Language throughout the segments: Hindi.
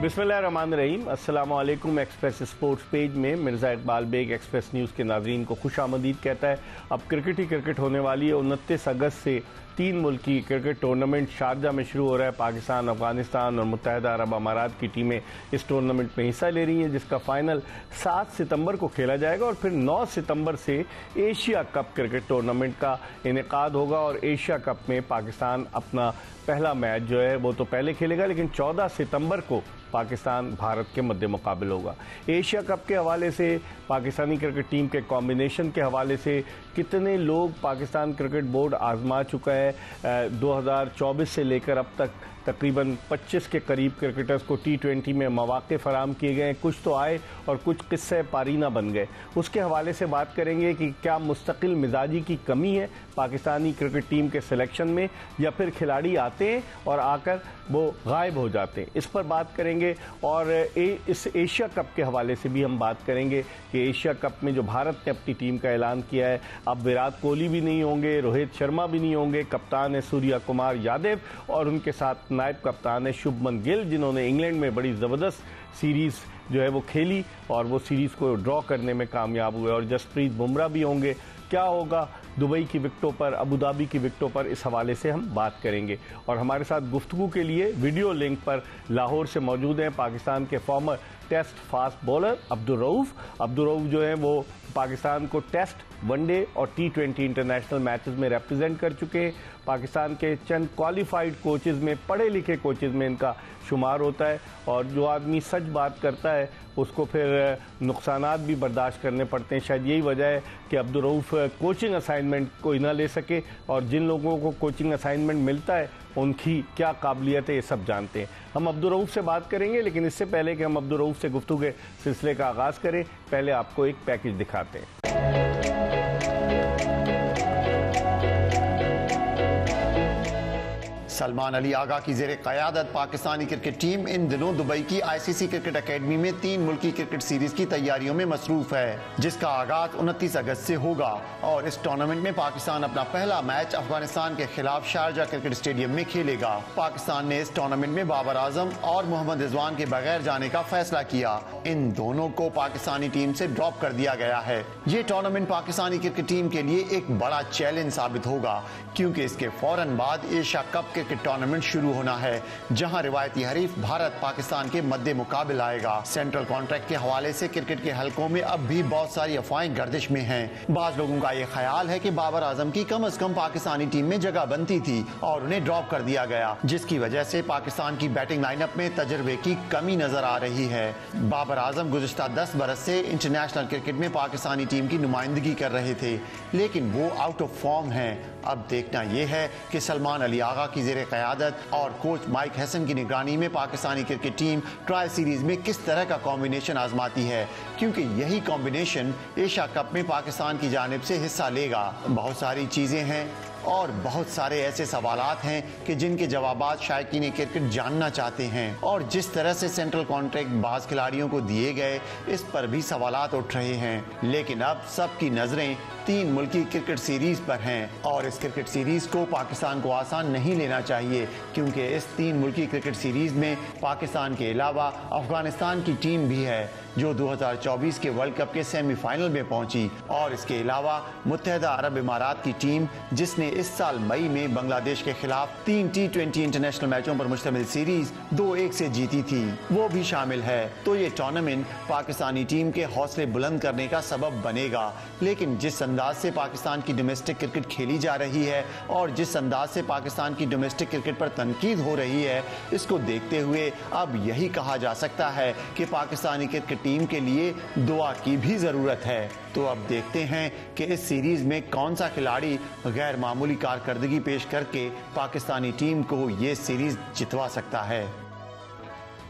बिस्मिल्लाहिर्रहमानिर्रहीम। अस्सलाम वालेकुम। एक्सप्रेस स्पोर्ट्स पेज में मिर्ज़ा इकबाल बेग एक्सप्रेस न्यूज़ के नाज़रीन को खुशामदीद कहता है। अब क्रिकेट ही क्रिकेट होने वाली है। 29 अगस्त से 3 मुल्की क्रिकेट टूर्नामेंट शारजा में शुरू हो रहा है। पाकिस्तान, अफगानिस्तान और मुत्तहिदा अरब अमारात की टीमें इस टूर्नामेंट में हिस्सा ले रही हैं, जिसका फाइनल 7 सितंबर को खेला जाएगा और फिर 9 सितंबर से एशिया कप क्रिकेट टूर्नामेंट का इनेकाद होगा। और एशिया कप में पाकिस्तान अपना पहला मैच जो है वो तो पहले खेलेगा, लेकिन 14 सितंबर को पाकिस्तान भारत के मध्य मुकाबले होगा। एशिया कप के हवाले से, पाकिस्तानी क्रिकेट टीम के कॉम्बिनेशन के हवाले से कितने लोग पाकिस्तान क्रिकेट बोर्ड आजमा चुका है। 2024 से लेकर अब तक तकरीबन 25 के करीब क्रिकेटर्स को T20 में मौके फराम किए गए। कुछ तो आए और कुछ किस्से पारीना बन गए। उसके हवाले से बात करेंगे कि क्या मुस्तकिल मिजाजी की कमी है पाकिस्तानी क्रिकेट टीम के सिलेक्शन में, या फिर खिलाड़ी आते हैं और आकर वो गायब हो जाते हैं। इस पर बात करेंगे। और इस एशिया कप के हवाले से भी हम बात करेंगे कि एशिया कप में जो भारत ने अपनी टीम का ऐलान किया है, अब विराट कोहली भी नहीं होंगे, रोहित शर्मा भी नहीं होंगे, कप्तान है सूर्या कुमार यादव और उनके साथ नायब कप्तान है शुभमन गिल, जिन्होंने इंग्लैंड में बड़ी ज़बरदस्त सीरीज़ जो है वो खेली और वो सीरीज़ को ड्रॉ करने में कामयाब हुए। और जसप्रीत बुमराह भी होंगे। क्या होगा दुबई की विकेटों पर, अबू धाबी की विकेटों पर, इस हवाले से हम बात करेंगे। और हमारे साथ गुफ्तगू के लिए वीडियो लिंक पर लाहौर से मौजूद हैं पाकिस्तान के former test fast bowler Abdul Rauf जो हैं वो पाकिस्तान को टेस्ट, वनडे और T20 इंटरनेशनल मैचेस में रिप्रेजेंट कर चुके हैं। पाकिस्तान के चंद क्वालिफाइड कोचेस में, पढ़े लिखे कोचेस में इनका शुमार होता है। और जो आदमी सच बात करता है उसको फिर नुकसानात भी बर्दाश्त करने पड़ते हैं। शायद यही वजह है कि अब्दुल रऊफ कोचिंग असाइनमेंट कोई ना ले सके, और जिन लोगों को कोचिंग असाइनमेंट मिलता है उनकी क्या काबिलियत है ये सब जानते हैं। हम अब्दुल रऊफ से बात करेंगे, लेकिन इससे पहले कि हम अब्दुल रऊफ से गुफ्तगू के सिलसिले का आगाज़ करें, पहले आपको एक पैकेज दिखाते हैं। सलमान अली आगा की ज़ेरे क़यादत पाकिस्तानी क्रिकेट टीम इन दिनों दुबई की ICC क्रिकेट अकेडमी में 3 मुल्की क्रिकेट सीरीज की तैयारियों में मसरूफ है, जिसका आगाज 29 अगस्त से होगा। और इस टूर्नामेंट में पाकिस्तान अपना पहला मैच अफगानिस्तान के खिलाफ शारजा क्रिकेट स्टेडियम में खेलेगा। पाकिस्तान ने इस टूर्नामेंट में बाबर आजम और मोहम्मद रिजवान के बगैर जाने का फैसला किया। इन दोनों को पाकिस्तानी टीम से ड्रॉप कर दिया गया है। ये टूर्नामेंट पाकिस्तानी क्रिकेट टीम के लिए एक बड़ा चैलेंज साबित होगा, क्योंकि इसके फौरन बाद एशिया कप क्रिकेट टूर्नामेंट शुरू होना है, जहां रिवायती हरीफ भारत पाकिस्तान के मध्य मुकाबले आएगा। सेंट्रल कॉन्ट्रैक्ट के हवाले से क्रिकेट के हलकों में अब भी बहुत सारी अफवाहें गर्दिश में हैं। बाज लोगों का ये ख्याल है कि बाबर आजम की कम से कम पाकिस्तानी टीम में जगह बनती थी और उन्हें ड्रॉप कर दिया गया, जिसकी वजह से पाकिस्तान की बैटिंग लाइनअप में तजर्बे की कमी नजर आ रही है। बाबर आजम गुज़िश्ता 10 बरस से इंटरनेशनल क्रिकेट में पाकिस्तानी टीम की नुमाइंदगी कर रहे थे, लेकिन वो आउट ऑफ फॉर्म है। अब देखना यह है कि सलमान अली आगा की ज़ेरे क़यादत और कोच माइक हैसन की निगरानी में Pakistani cricket team trial series में किस तरह का कॉम्बिनेशन आजमाती है, क्योंकि यही कॉम्बिनेशन एशिया कप में पाकिस्तान की जानिब से हिस्सा लेगा। बहुत सारी चीजें हैं और बहुत सारे ऐसे सवालात हैं कि जिनके जवाबात शायकीन क्रिकेट जानना चाहते हैं। और जिस तरह से सेंट्रल कॉन्ट्रैक्ट बाज खिलाड़ियों को दिए गए, इस पर भी सवालात उठ रहे हैं। लेकिन अब सबकी नजरें 3 मुल्की क्रिकेट सीरीज पर हैं और इस क्रिकेट सीरीज को पाकिस्तान को आसान नहीं लेना चाहिए, क्योंकि इस 3 मुल्की क्रिकेट सीरीज में पाकिस्तान के अलावा अफगानिस्तान की टीम भी है, जो 2024 के वर्ल्ड कप के सेमीफाइनल में पहुंची। और इसके अलावा मुत्तहिदा अरब इमारात की टीम, जिसने इस साल मई में बांग्लादेश के खिलाफ 3 T20 इंटरनेशनल मैचों पर मुश्तमिल सीरीज 2-1 से जीती थी, वो भी शामिल है। तो ये टूर्नामेंट पाकिस्तानी टीम के हौसले बुलंद करने का सबब बनेगा। लेकिन जिस अंदाज से पाकिस्तान की डोमेस्टिक क्रिकेट खेली जा रही है और जिस अंदाज से पाकिस्तान की डोमेस्टिक क्रिकेट पर तनकीद हो रही है, इसको देखते हुए अब यही कहा जा सकता है कि पाकिस्तानी क्रिकेट टीम के लिए दुआ की भी जरूरत है। तो अब देखते हैं कि इस सीरीज में कौन सा खिलाड़ी गैर मामूली कारकर्दगी पेश करके पाकिस्तानी टीम को ये सीरीज जितवा सकता है।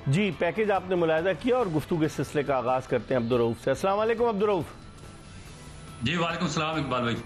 जी, पैकेज आपने मुलाहिजा किया और गुफ्तगू के सिलसिले का आगाज करते हैं अब्दुल रऊफ से। अस्सलाम वालेकुम अब्दुल रऊफ। जी वालेकुम सलाम इकबाल भाई।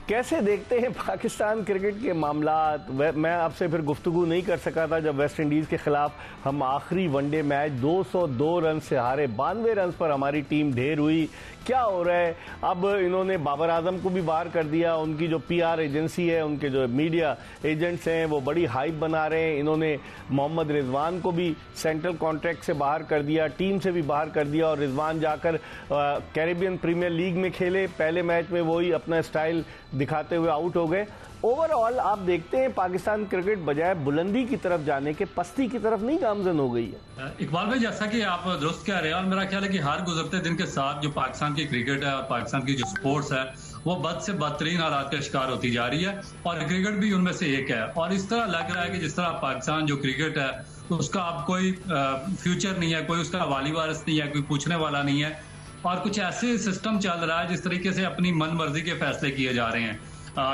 कैसे देखते हैं पाकिस्तान क्रिकेट के मामलात? मैं आपसे फिर गुफ्तगू नहीं कर सका था जब वेस्ट इंडीज़ के खिलाफ हम आखिरी वनडे मैच 202 रन से हारे, 92 रन पर हमारी टीम ढेर हुई। क्या हो रहा है? अब इन्होंने बाबर आजम को भी बाहर कर दिया, उनकी जो PR एजेंसी है, उनके जो मीडिया एजेंट्स हैं वो बड़ी हाइप बना रहे हैं। इन्होंने मोहम्मद रिजवान को भी सेंट्रल कॉन्ट्रैक्ट से बाहर कर दिया, टीम से भी बाहर कर दिया, और रिजवान जाकर कैरेबियन प्रीमियर लीग में खेले। पहले मैच में वही अपना स्टाइल दिखाते हुए आउट हो गए। ओवरऑल आप देखते हैं पाकिस्तान क्रिकेट बजाय बुलंदी की तरफ जाने के पस्ती की तरफ नहीं गामजन हो गई है। इकबाल भाई, जैसा कि आप दुरुस्त कह रहे हैं, और मेरा ख्याल है कि हर गुजरते दिन के साथ जो पाकिस्तान की क्रिकेट है और पाकिस्तान की जो स्पोर्ट्स है वो बद से बदतरीन हालात का शिकार होती जा रही है, और क्रिकेट भी उनमें से एक है। और इस तरह लग रहा है कि जिस तरह पाकिस्तान जो क्रिकेट है तो उसका अब कोई फ्यूचर नहीं है, कोई उसका वाली वारिस नहीं है, कोई पूछने वाला नहीं है, और कुछ ऐसे सिस्टम चल रहा है जिस तरीके से अपनी मन मर्जी के फैसले किए जा रहे हैं।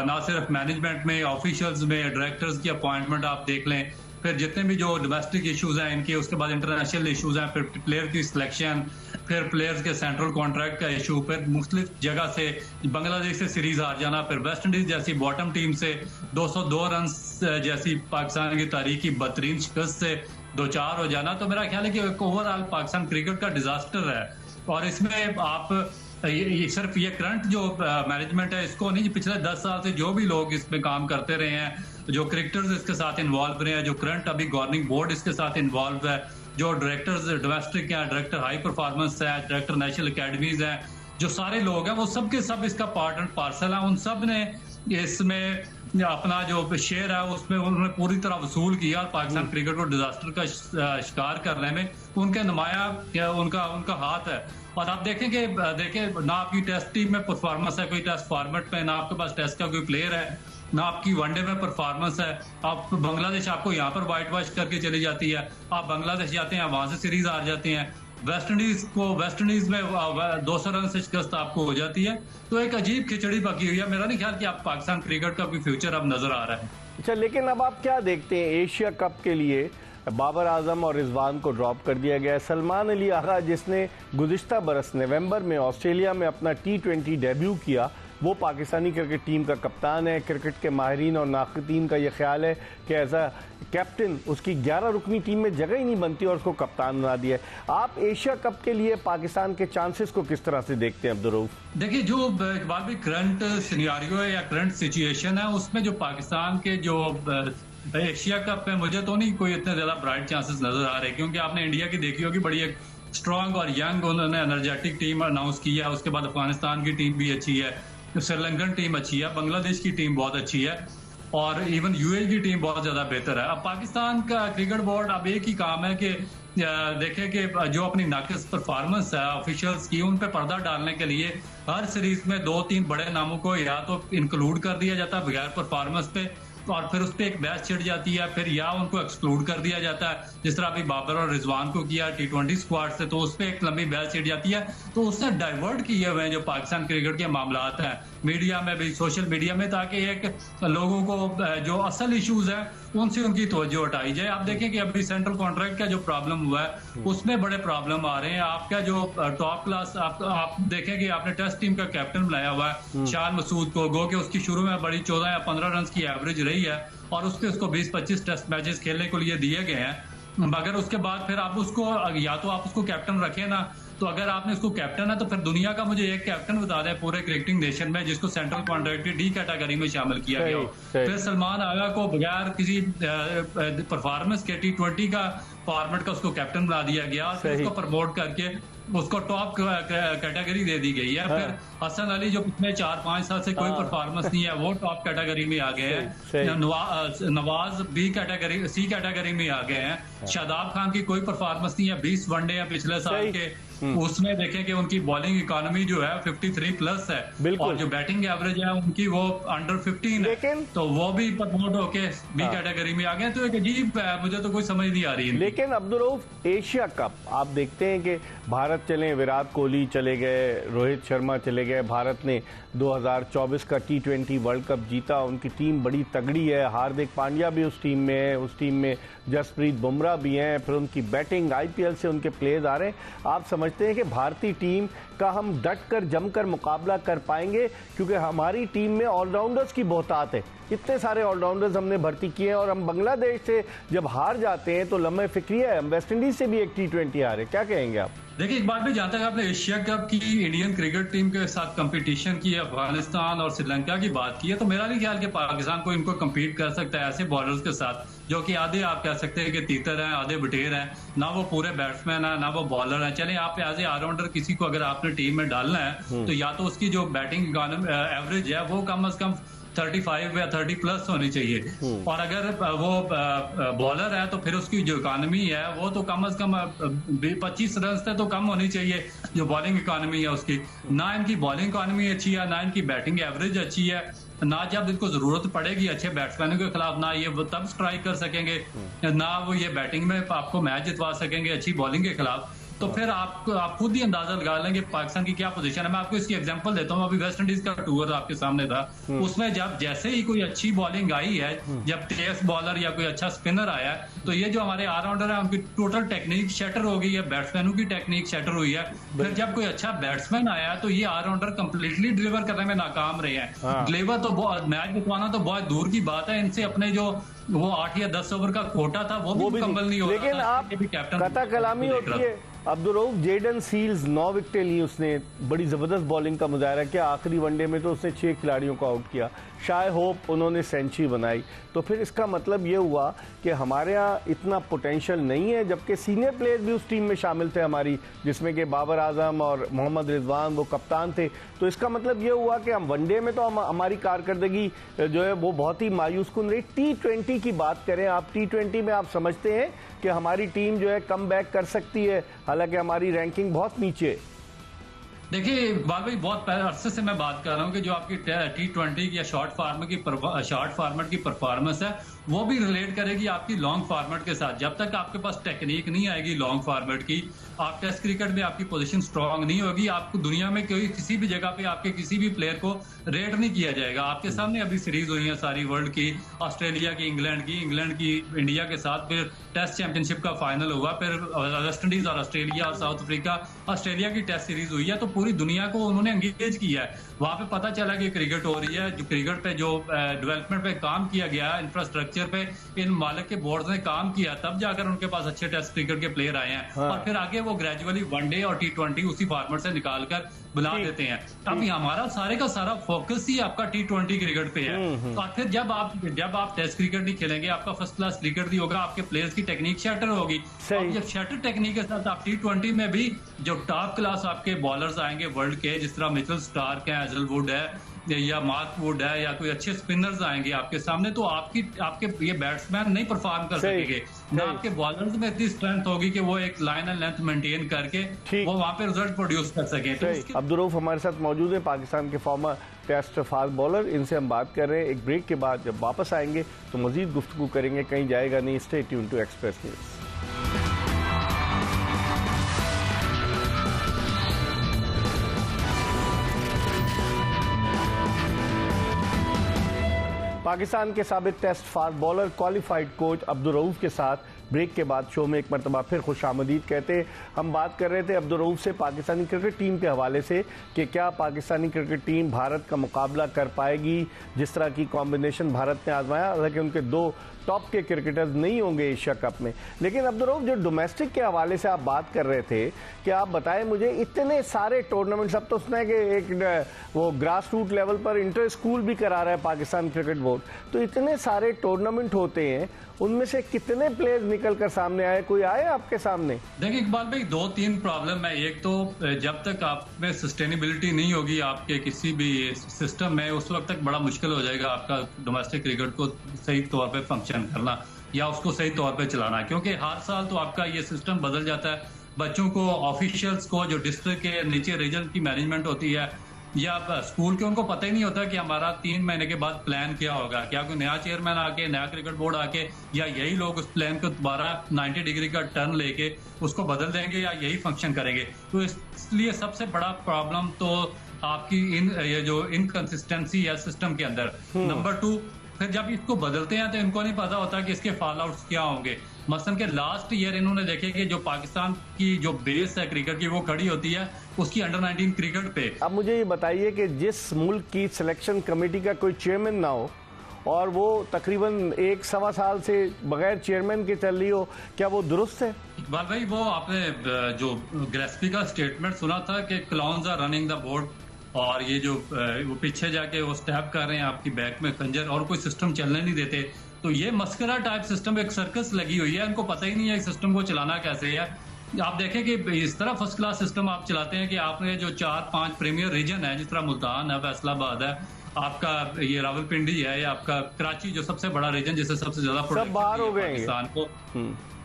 ना सिर्फ मैनेजमेंट में, ऑफिशियल्स में, डायरेक्टर्स की अपॉइंटमेंट आप देख लें, फिर जितने भी जो डोमेस्टिक इश्यूज हैं इनके, उसके बाद इंटरनेशनल इश्यूज हैं, फिर प्लेयर की सिलेक्शन, फिर प्लेयर्स के सेंट्रल कॉन्ट्रैक्ट का इशू, फिर मुख्तलिफ जगह से बांग्लादेश से सीरीज हार जाना, फिर वेस्ट इंडीज जैसी बॉटम टीम से 202 रन जैसी पाकिस्तान की तारीख की बदतरीन शिकस्त से दो चार हो जाना। तो मेरा ख्याल है कि ओवरऑल पाकिस्तान क्रिकेट का डिजास्टर है। और इसमें आप ये सिर्फ ये करंट जो मैनेजमेंट है इसको नहीं, पिछले 10 साल से जो भी लोग इसमें काम करते रहे हैं, जो क्रिकेटर्स इसके साथ इन्वॉल्व रहे हैं, जो करंट अभी गवर्निंग बोर्ड इसके साथ इन्वॉल्व है, जो डायरेक्टर्स डोमेस्टिक हैं, डायरेक्टर हाई परफॉर्मेंस है, डायरेक्टर नेशनल अकेडमीज हैं, जो सारे लोग हैं वो सब के सब इसका पार्ट एंड पार्सल है। उन सब ने इसमें अपना जो शेयर है उसमें उन्होंने पूरी तरह वसूल किया, और पाकिस्तान क्रिकेट को डिजास्टर का शिकार करने में उनके नुमाया उनका हाथ है। और आप देखेंगे ना आपकी टेस्ट टीम में परफॉर्मेंस है, कोई टेस्ट फॉर्मेट में, ना आपके पास टेस्ट का कोई प्लेयर है, ना आपकी वनडे में परफॉर्मेंस है। आप बांग्लादेश आपको यहाँ पर व्हाइट वॉश करके चली जाती है, आप बांग्लादेश जाते हैं वहां से सीरीज हार जाते हैं, वेस्ट इंडीज में 200 रन से शिकस्त आपको हो जाती है। तो एक अजीब खिचड़ी पकी हुई है। मेरा नहीं ख्याल कि आप पाकिस्तान क्रिकेट का कोई फ्यूचर अब नजर आ रहा है। अच्छा, लेकिन अब आप क्या देखते हैं? एशिया कप के लिए बाबर आजम और रिजवान को ड्रॉप कर दिया गया। सलमान अली आगा, जिसने गुज़िश्ता बरस नवंबर में ऑस्ट्रेलिया में अपना T20 डेब्यू किया, वो पाकिस्तानी क्रिकेट टीम का कप्तान है। क्रिकेट के माहिरीन और नाक़दीन का यह ख्याल है कि एज अ कैप्टन उसकी 11 रुकनी टीम में जगह ही नहीं बनती और उसको कप्तान बना दिया है। आप एशिया कप के लिए पाकिस्तान के चांसेस को किस तरह से देखते हैं अब्दुल रऊफ? देखिए, जो इकबाल भी करंट सिनेरियो है या करंट सिचुएशन है उसमें जो पाकिस्तान के जो एशिया कप है, मुझे तो नहीं कोई इतने ज्यादा ब्राइट चांसेस नजर आ रहे, क्योंकि आपने इंडिया की देखी होगी, बड़ी एक स्ट्रांग और यंग उन्होंने एनर्जेटिक टीम अनाउंस की है। उसके बाद अफगानिस्तान की टीम भी अच्छी है, श्रीलंकन टीम अच्छी है, बांग्लादेश की टीम बहुत अच्छी है, और इवन UAE की टीम बहुत ज्यादा बेहतर है। अब पाकिस्तान का क्रिकेट बोर्ड अब एक ही काम है कि देखें कि जो अपनी नाकिस परफॉर्मेंस है ऑफिशियल्स की, उन पे पर्दा डालने के लिए हर सीरीज में 2-3 बड़े नामों को या तो इंक्लूड कर दिया जाता है बगैर परफॉर्मेंस पे, और फिर उस पर एक बहस छिड़ जाती है, फिर या उनको एक्सक्लूड कर दिया जाता है, जिस तरह अभी बाबर और रिजवान को किया T20 स्क्वाड से, तो उस पर एक लंबी बहस छिड़ जाती है। तो उससे डाइवर्ट किए हुए हैं जो पाकिस्तान क्रिकेट के मामलात हैं मीडिया में भी, सोशल मीडिया में, ताकि एक लोगों को जो असल इश्यूज हैं उनसे उनकी तवज्जो हटाई जाए। आप देखें कि अभी सेंट्रल कॉन्ट्रैक्ट का जो प्रॉब्लम हुआ है उसमें बड़े प्रॉब्लम आ रहे हैं। आपका जो टॉप क्लास आप देखें कि आपने टेस्ट टीम का कैप्टन बनाया हुआ है शान मसूद को, गो कि उसकी शुरू में बड़ी 14 या 15 रन की एवरेज रही है, और उसके उसको 20-25 टेस्ट मैचेस खेलने के लिए दिए गए हैं, मगर उसके बाद फिर आप उसको या तो आप उसको कैप्टन रखें ना, तो अगर आपने उसको कैप्टन है तो फिर दुनिया का मुझे एक कैप्टन बता दें पूरे क्रिकेटिंग नेशन में जिसको सेंट्रल कॉन्ट्रैक्ट की D कैटेगरी में शामिल किया गया हो। फिर सलमान आगा को बगैर किसी परफॉर्मेंस के T20 का फॉर्मेट का उसको कैप्टन बना दिया गया, फिर उसको प्रमोट करके उसको टॉप कैटेगरी दे दी गई है। फिर हसन अली जो पिछले 4-5 साल से कोई परफॉर्मेंस नहीं है वो टॉप कैटेगरी में आ गए हैं। नवाज C कैटेगरी में आ गए हैं। शादाब खान की कोई परफॉर्मेंस नहीं है, 20 वनडे है पिछले साल के, उसमें देखें कि उनकी बॉलिंग इकोनॉमी जो है 53+ है, और जो बैटिंग एवरेज है उनकी वो अंडर 15 है, तो वो भी प्रमोट होके B कैटेगरी में आ गए। तो एक अजीब मुझे तो कोई समझ नहीं आ रही है। लेकिन अब्दुल रऊफ, एशिया कप आप देखते हैं कि भारत चले, विराट कोहली चले गए, रोहित शर्मा चले गए, भारत ने 2024 का T20 वर्ल्ड कप जीता, उनकी टीम बड़ी तगड़ी है, हार्दिक पांड्या भी उस टीम में है, उस टीम में जसप्रीत बुमराह भी हैं, फिर उनकी बैटिंग, IPL से उनके प्लेयर्स आ रहे हैं। आप समझ समझते हैं कि भारतीय टीम का हम डट कर जमकर मुकाबला कर पाएंगे? क्योंकि हमारी टीम में ऑलराउंडर्स की बहुतात है, इतने सारे ऑलराउंडर्स हमने भर्ती किए हैं, और हम बांग्लादेश से जब हार जाते हैं तो लम्हे फिक्रिया है। हम वेस्ट इंडीज से भी एक T20 हारे, क्या कहेंगे आप? देखिए, एक बात भी जहाँ तक आपने एशिया कप की इंडियन क्रिकेट टीम के साथ कंपटीशन की, अफगानिस्तान और श्रीलंका की बात की है, तो मेरा नहीं ख्याल कि पाकिस्तान को इनको कम्पीट कर सकता है ऐसे बॉलर्स के साथ जो कि आधे आप कह सकते हैं कि तीतर हैं, आधे बटेर हैं, ना वो पूरे बैट्समैन है ना वो बॉलर है। चले आप एज ए ऑलराउंडर किसी को अगर आपने टीम में डालना है तो या तो उसकी जो बैटिंग एवरेज है वो कम से कम 35 या 30 प्लस होनी चाहिए, और अगर वो बॉलर है तो फिर उसकी जो इकोनॉमी है वो तो कम से कम 25 रन से तो कम होनी चाहिए जो बॉलिंग इकोनॉमी है उसकी। ना इनकी बॉलिंग इकोनॉमी अच्छी है, ना इनकी बैटिंग एवरेज अच्छी है, ना जब इनको जरूरत पड़ेगी अच्छे बैट्समैनों के खिलाफ ना ये वो तब स्ट्राइक कर सकेंगे, ना वो ये बैटिंग में आपको मैच जितवा सकेंगे अच्छी बॉलिंग के खिलाफ। तो फिर आप खुद ही अंदाजा लगा लेंगे पाकिस्तान की क्या पोजीशन है। मैं आपको इसकी एग्जांपल देता हूं, अभी वेस्ट इंडीज का टूर आपके सामने था, उसमें जब जैसे ही कोई अच्छी बॉलिंग आई है, जब तेज बॉलर या कोई अच्छा स्पिनर आया, तो ये जो हमारे ऑलराउंडर है उनकी टोटल टेक्निक शटर हो गई है, बैट्समैनों की टेक्निक शटर हुई है। फिर जब कोई अच्छा बैट्समैन आया तो ये ऑलराउंडर कंप्लीटली डिलीवर करने में नाकाम रहे हैं। डिलीवर तो मैच जितवाना तो बहुत दूर की बात है, इनसे अपने जो वो 8 या 10 ओवर का कोटा था वो भी मुकम्मल नहीं हो रहा था। लेकिन आप कथा कलामी होती है। अब्दुर्रऊफ जेडन सील्स 9 विकेटें ली उसने, बड़ी जबरदस्त बॉलिंग का मुजाहरा किया। आखिरी वनडे में तो उसने 6 खिलाड़ियों को आउट किया। शाय होप उन्होंने सेंचुरी बनाई। तो फिर इसका मतलब ये हुआ कि हमारे यहाँ इतना पोटेंशियल नहीं है, जबकि सीनियर प्लेयर भी उस टीम में शामिल थे हमारी, जिसमें कि बाबर आजम और मोहम्मद रिजवान वो कप्तान थे। तो इसका मतलब ये हुआ कि हम वनडे में तो हमारी कारकर्दगी जो है वो बहुत ही मायूस कुन रही। T20 की बात करें आप, T20 में आप समझते हैं कि हमारी टीम जो है कम बैक कर सकती है, हालांकि हमारी रैंकिंग बहुत नीचे है? देखिए इकबाल भाई, बहुत अरसे से मैं बात कर रहा हूँ कि जो आपकी T20 या शॉर्ट फॉर्मेट की परफॉर्मेंस है वो भी रिलेट करेगी आपकी लॉन्ग फॉर्मेट के साथ। जब तक आपके पास टेक्निक नहीं आएगी लॉन्ग फॉर्मेट की, आप टेस्ट क्रिकेट में आपकी पोजीशन स्ट्रांग नहीं होगी, आपको दुनिया में कोई किसी भी जगह पे आपके किसी भी प्लेयर को रेट नहीं किया जाएगा। आपके सामने अभी सीरीज हुई है सारी वर्ल्ड की, ऑस्ट्रेलिया की, इंग्लैंड की इंडिया के साथ, फिर टेस्ट चैंपियनशिप का फाइनल हुआ, फिर वेस्ट इंडीज और ऑस्ट्रेलिया और साउथ अफ्रीका ऑस्ट्रेलिया की टेस्ट सीरीज हुई है। तो पूरी दुनिया को उन्होंने एंगेज किया है। वहां पे पता चला कि क्रिकेट हो रही है, जो क्रिकेट पे जो डेवलपमेंट पे काम किया गया, इंफ्रास्ट्रक्चर पे इन मालिक के बोर्ड ने काम किया, तब जाकर उनके पास अच्छे टेस्ट क्रिकेट के प्लेयर आए हैं। और फिर आगे वो ग्रेजुअली वनडे और T20 उसी फॉर्मेट से निकालकर बना देते हैं। अभी हमारा सारे का सारा फोकस ही आपका T20 क्रिकेट पे है। और फिर जब आप टेस्ट क्रिकेट नहीं खेलेंगे, आपका फर्स्ट क्लास क्रिकेट नहीं होगा, आपके प्लेयर्स की टेक्निक शटर होगी। जब शटर टेक्निक के साथ आप T20 में भी जो टॉप क्लास आपके बॉलर्स आएंगे वर्ल्ड के, जिस तरह मिचेल स्टार्क है, हेजलवुड है या मार्क वुड है, या कोई अच्छे स्पिनर्स आएंगे आपके सामने, तो आपके ये बैट्समैन नहीं परफॉर्म कर सकेंगे। ना आपके बॉलर्स में इतनी स्ट्रेंथ होगी कि वो एक लाइन एंड लेंथ मेंटेन करके वो वहां पे रिजल्ट प्रोड्यूस कर सके। तो अब्दुर्रऊफ हमारे साथ मौजूद है, पाकिस्तान के फॉर्मर टेस्ट फास्ट बॉलर, इनसे हम बात कर रहे हैं। एक ब्रेक के बाद जब वापस आएंगे तो मजीद गुफ्तगू करेंगे, कहीं जाएगा नहीं। Stay tune to Express News. Pakistan के साबिक test fast bowler, qualified coach Abdurrauf के साथ ब्रेक के बाद शो में एक मरतबा फिर खुशामदीद कहते हैं। हम बात कर रहे थे अब्दुर्रऊफ से पाकिस्तानी क्रिकेट टीम के हवाले से कि क्या पाकिस्तानी क्रिकेट टीम भारत का मुकाबला कर पाएगी, जिस तरह की कॉम्बिनेशन भारत ने आजमाया। हालांकि उनके 2 टॉप के क्रिकेटर्स नहीं होंगे एशिया कप में। लेकिन अब्दुर्रऊफ, जो डोमेस्टिक के हवाले से आप बात कर रहे थे, कि आप बताएं मुझे, इतने सारे टूर्नामेंट्स, अब तो सुना है कि एक वो ग्रास रूट लेवल पर इंटर स्कूल भी करा रहा है पाकिस्तान क्रिकेट बोर्ड, तो इतने सारे टूर्नामेंट होते हैं, उनमें से कितने प्लेयर्स निकल कर सामने आए? कोई आए आपके सामने? देखिए इकबाल भाई, 2-3 प्रॉब्लम है। एक तो जब तक आप में सस्टेनेबिलिटी नहीं होगी आपके किसी भी सिस्टम में, उस वक्त तक बड़ा मुश्किल हो जाएगा आपका डोमेस्टिक क्रिकेट को सही तौर पे फंक्शन करना या उसको सही तौर पे चलाना, क्योंकि हर साल तो आपका ये सिस्टम बदल जाता है। बच्चों को, ऑफिशियल्स को, जो डिस्ट्रिक्ट के नीचे रीजन की मैनेजमेंट होती है या स्कूल के, उनको पता ही नहीं होता कि हमारा 3 महीने के बाद प्लान क्या होगा। क्या कोई नया चेयरमैन आके, नया क्रिकेट बोर्ड आके, या यही लोग उस प्लान को दोबारा 90 डिग्री का टर्न लेके उसको बदल देंगे या यही फंक्शन करेंगे। तो इसलिए सबसे बड़ा प्रॉब्लम तो आपकी ये जो इनकंसिस्टेंसी है सिस्टम के अंदर। नंबर 2, फिर जब इसको बदलते हैं तो इनको नहीं पता होता कि इसके फॉल आउट्स क्या होंगे। मसलन के लास्ट ईयर इन्होंने देखे कि जो पाकिस्तान की जो बेस है क्रिकेट की वो खड़ी होती है उसकी अंडर 19 क्रिकेट पे। अब मुझे ये बताइए कि जिस मुल्क की सिलेक्शन कमेटी का कोई चेयरमैन ना हो और वो तकरीबन 1-1.25 साल से बगैर चेयरमैन के चल रही हो, क्या वो दुरुस्त है? इकबाल भाई, वो आपने जो गिलेस्पी का स्टेटमेंट सुना था कि clowns are running the board, और ये जो वो पीछे जाके वो स्टैब कर रहे हैं आपकी बैक में खंजर और कोई सिस्टम चलने नहीं देते, तो ये मस्करा टाइप सिस्टम, एक सर्कस लगी हुई है, इनको पता ही नहीं है सिस्टम को चलाना कैसे है। आप देखें कि इस तरह फर्स्ट क्लास सिस्टम आप चलाते हैं कि आपने जो 4-5 प्रीमियर रीजन है, जिस तरह मुल्तान है, फैसलाबाद है, आपका ये रावलपिंडी है, या आपका कराची जो सबसे बड़ा रीजन जिससे सबसे ज्यादा सब बाहर हो गए पाकिस्तान को,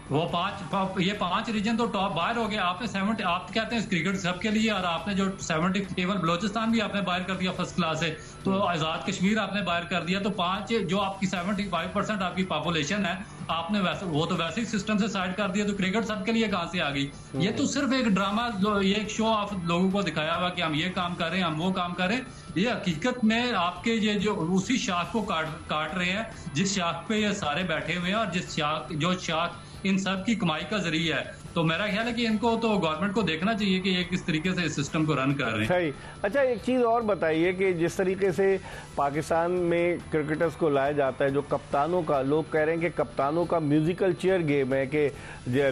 वो 5 रीजन तो टॉप बाहर हो गए। आपने 70, आप कहते हैं क्रिकेट सबके लिए, और आपने जो 70 केवल बलोचिस्तान भी आपने बाहर कर दिया फर्स्ट क्लास है, तो आजाद कश्मीर आपने बाहर कर दिया, तो 5 जो आपकी 75% आपकी पॉपुलेशन है आपने वैसे वो तो वैसे ही सिस्टम से साइड कर दिया, तो क्रिकेट सबके लिए कहां से आ गई? ये तो सिर्फ एक ड्रामा, ये एक शो ऑफ लोगों को दिखाया हुआ कि हम ये काम कर रहे हैं, हम वो काम कर रहे हैं। ये हकीकत में आपके ये जो उसी शाख को काट रहे हैं जिस शाख पे ये सारे बैठे हुए हैं, और जो शाख इन सब की कमाई का जरिया है। तो मेरा ख्याल है कि इनको तो गवर्नमेंट को देखना चाहिए कि ये किस तरीके से इस सिस्टम को रन कर रहे हैं। सही। अच्छा, एक चीज और बताइए कि जिस तरीके से पाकिस्तान में क्रिकेटर्स को लाया जाता है, जो कप्तानों का, लोग कह रहे हैं कि कप्तानों का म्यूजिकल चेयर गेम है, कि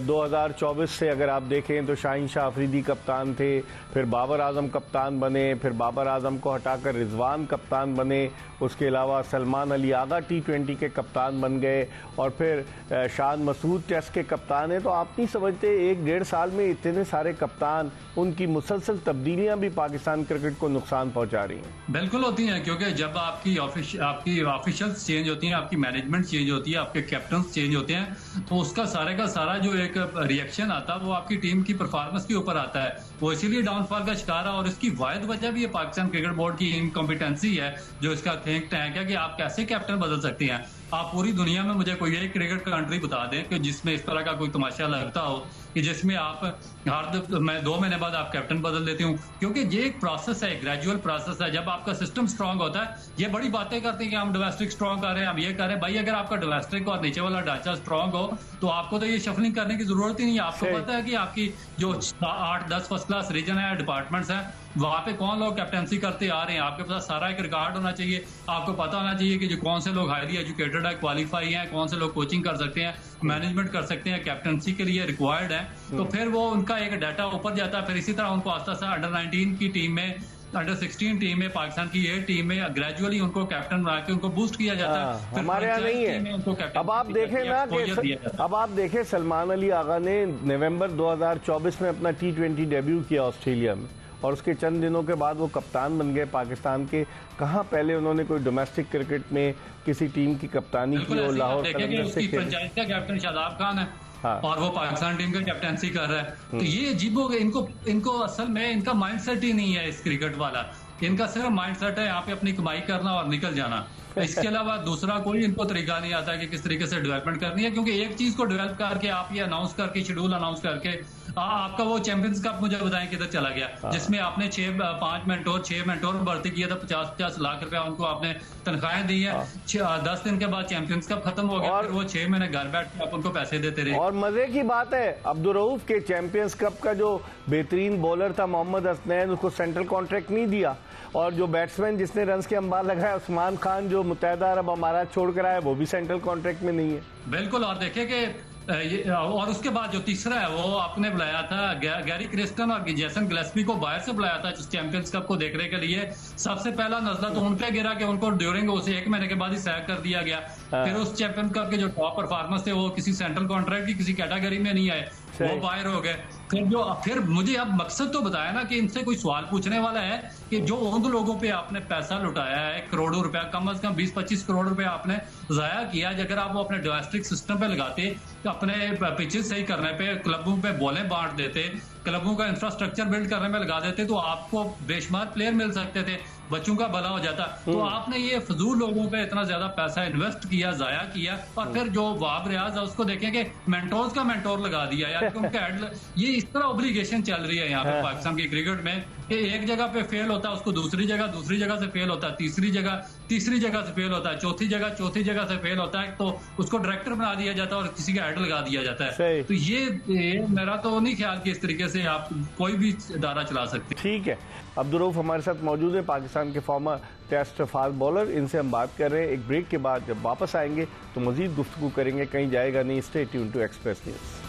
2024 से अगर आप देखें तो शाहीन शाह अफरीदी कप्तान थे, फिर बाबर आजम कप्तान बने, फिर बाबर आजम को हटाकर रिजवान कप्तान बने, उसके अलावा सलमान अली आगा T20 के कप्तान बन गए, और फिर शान मसूद टेस्ट के कप्तान हैं। तो आप नहीं समझते 1-1.5 साल में इतने सारे कप्तान, उनकी मुसलसल तब्दीलियां भी पाकिस्तान क्रिकेट को नुकसान पहुंचा रही हैं? बिल्कुल होती हैं, क्योंकि जब आपकी ऑफिशियल्स चेंज होती हैं, आपकी मैनेजमेंट चेंज होती है, आपके कैप्टन चेंज होते हैं, तो उसका सारे का सारा जो एक रिएक्शन आता है वो आपकी टीम की परफॉर्मेंस के ऊपर आता है। वो इसीलिए डाउनफॉल का शिकार है, और इसकी वाहिद वजह भी ये पाकिस्तान क्रिकेट बोर्ड की इनकॉम्पिटेंसी है, जो इसका थिंक टैंक है कि आप कैसे कैप्टन बदल सकते हैं। आप पूरी दुनिया में मुझे कोई एक क्रिकेट कंट्री बता दें कि जिसमें इस तरह का कोई तमाशा लगता हो कि जिसमें आप मैं 2 महीने बाद आप कैप्टन बदल देते हूँ, क्योंकि ये एक प्रोसेस है, ग्रेजुअल प्रोसेस है। जब आपका सिस्टम स्ट्रांग होता है, ये बड़ी बातें करते हैं कि हम डोमेस्टिक स्ट्रांग कर रहे हैं, हम ये कर रहे हैं। भाई, अगर आपका डोमेस्टिक और नीचे वाला ढांचा स्ट्रांग हो तो आपको तो ये शफलिंग करने की जरूरत ही नहीं है। आपको पता है कि आपकी जो 8-10 फर्स्ट क्लास रीजन है, डिपार्टमेंट्स हैं, वहां पे कौन लोग कैप्टनसी करते आ रहे हैं, आपके पास सारा एक रिकॉर्ड होना चाहिए। आपको पता होना चाहिए कि जो कौन से लोग हाईली एजुकेटेड है, क्वालिफाई हैं, कौन से लोग कोचिंग कर सकते हैं, मैनेजमेंट कर सकते हैं, कैप्टनसी के लिए रिक्वायर्ड है। तो फिर वो उनका एक डाटा ऊपर जाता है। फिर इसी तरह उनको आस्ता आस्ता अंडर 19 की टीम में, अंडर 16 टीम में, पाकिस्तान की ये टीम में ग्रेजुअली उनको कैप्टन बना के उनको बूस्ट किया जाता है। हमारे यहाँ नहीं है। अब आप देखें ना कि अब आप देखें सलमान अली आगा ने नवंबर 2024 में अपना T20 डेब्यू किया ऑस्ट्रेलिया में, और उसके चंद दिनों के बाद वो कप्तान बन गए पाकिस्तान के। कहाँ पहले उन्होंने कोई डोमेस्टिक क्रिकेट में किसी टीम की कप्तानी की? और लाहौर फ्रेंचाइज का कैप्टन शादाब खान है, और वो पाकिस्तान टीम का कैप्टनसी कर रहा है। तो ये अजीब हो गया। इनको असल में इनका माइंडसेट ही नहीं है इस क्रिकेट वाला। इनका सिर्फ माइंडसेट है यहाँ पे अपनी कमाई करना और निकल जाना। इसके अलावा दूसरा कोई इनको तरीका नहीं आता कि किस तरीके से डेवलपमेंट करनी है, क्योंकि एक चीज को डेवलप करके आप ये अनाउंस करके, शेड्यूल अनाउंस करके, आपका वो चैंपियंस कप मुझे बताएं किधर चला गया, जिसमें आपने 6 मेंटोर भर्ती किया था, 50-50 लाख रुपया उनको आपने तनख्वाहें दी है। 10 दिन के बाद चैंपियंस कप खत्म हो गया, और वो 6 महीने घर बैठ के आप उनको पैसे देते रहे। और मजे की बात है, अब्दुल रऊफ के चैंपियंस कप का जो बेहतरीन बॉलर था मोहम्मद हसनैन, उसको सेंट्रल कॉन्ट्रैक्ट नहीं दिया, और जो बैट्समैन जिसने रन्स के अंबार लगाया उस्मान खान, जो मुत्तहिदा अरब अमारात छोड़कर आया, वो भी सेंट्रल कॉन्ट्रैक्ट में नहीं है। बिल्कुल। और देखे कि और उसके बाद जो तीसरा है वो आपने बुलाया था गैरी क्रिस्टन और जैसन गिलेस्पी को बाहर से बुलाया था चैंपियंस कप को देखने के लिए। सबसे पहला नजला तो उन पे गिरा कि उनको ड्यूरिंग उसे 1 महीने के बाद ही सैक कर दिया गया। फिर उस चैंपियंस कप के जो टॉप परफॉर्मेंस थे वो किसी सेंट्रल कॉन्ट्रैक्ट की किसी कैटेगरी में नहीं आए, वो बाहर हो गए। फिर मुझे अब मकसद तो बताया ना कि इनसे कोई सवाल पूछने वाला है कि जो उन लोगों पे आपने पैसा लुटाया है, करोड़ों रुपया, कम से कम 20-25 करोड़ रुपया आपने जाया किया। अगर आप वो अपने डोमेस्टिक सिस्टम पे लगाते, अपने पिचेस सही करने पे, क्लबों पे बॉलें बांट देते, क्लबों का इंफ्रास्ट्रक्चर बिल्ड करने में लगा देते, तो आपको बेशुमार प्लेयर मिल सकते थे। बच्चों का भला हो जाता। तो आपने ये फजूल लोगों पे इतना ज्यादा पैसा इन्वेस्ट किया, जाया किया, और फिर जो वाब रियाज है उसको देखें कि मेंटोर्स का मेंटोर लगा दिया यार, क्योंकि ये इस तरह ऑब्लिगेशन चल रही है यहाँ पे पाकिस्तान की क्रिकेट में कि एक जगह पे फेल होता है उसको दूसरी जगह से फेल होता है, तीसरी जगह से फेल होता है, चौथी जगह से फेल होता है, तो उसको डायरेक्टर बना दिया जाता है और किसी का एड लगा दिया जाता है। तो ये मेरा तो नहीं ख्याल कि इस तरीके से आप कोई भी इदारा चला सकते। ठीक है, अब्दुल रऊफ हमारे साथ मौजूद है, पाकिस्तान के फॉर्मर टेस्ट फास्ट बॉलर, इनसे हम बात कर रहे हैं। एक ब्रेक के बाद जब वापस आएंगे तो मजीद गुफ्तगू करेंगे, कहीं जाएगा नहीं। Stay tune to Express news.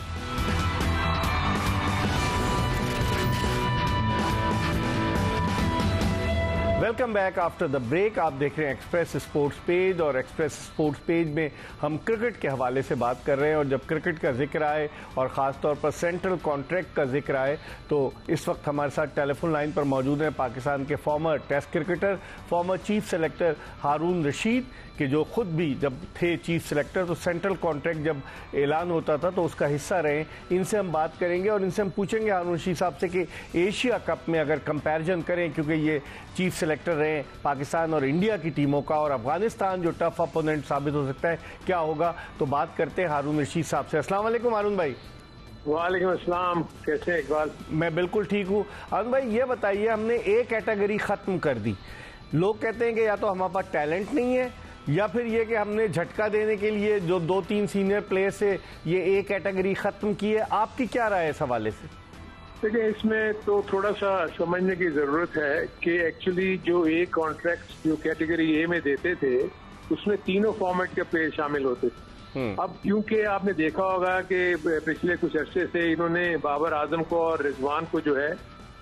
Welcome back after the break. आप देख रहे हैं एक्सप्रेस स्पोर्ट्स पेज, और एक्सप्रेस स्पोर्ट्स पेज में हम क्रिकेट के हवाले से बात कर रहे हैं। और जब क्रिकेट का जिक्र आए और ख़ास तौर पर सेंट्रल कॉन्ट्रैक्ट का जिक्र आए, तो इस वक्त हमारे साथ टेलीफोन लाइन पर मौजूद हैं पाकिस्तान के former test cricketer, former chief selector Haroon Rashid, कि जो खुद भी जब थे चीफ सेलेक्टर तो सेंट्रल कॉन्ट्रैक्ट जब ऐलान होता था तो उसका हिस्सा रहे। इनसे हम बात करेंगे और इनसे हम पूछेंगे हारून रशीद साहब से कि एशिया कप में अगर कंपैरिजन करें, क्योंकि ये चीफ सेलेक्टर रहे पाकिस्तान और इंडिया की टीमों का, और अफगानिस्तान जो टफ अपोनेंट साबित हो सकता है, क्या होगा। तो बात करते हैं हारून रशीद साहब से। अस्सलाम वालेकुम हारून भाई। वालेकुम अस्सलाम, कैसे हैं इकबाल? मैं बिल्कुल ठीक हूँ। हारून भाई ये बताइए, हमने ए कैटेगरी खत्म कर दी। लोग कहते हैं कि या तो हमारे पास टैलेंट नहीं है, या फिर ये कि हमने झटका देने के लिए जो 2-3 सीनियर प्लेयर से ये ए कैटेगरी खत्म की है। आपकी क्या राय है इस हवाले से? देखिए, इसमें तो थोड़ा सा समझने की जरूरत है कि एक्चुअली जो ए कॉन्ट्रैक्ट जो कैटेगरी ए में देते थे उसमें तीनों फॉर्मेट के प्लेयर शामिल होते थे। अब क्योंकि आपने देखा होगा कि पिछले कुछ अरसे से इन्होंने बाबर आजम को और रिजवान को जो है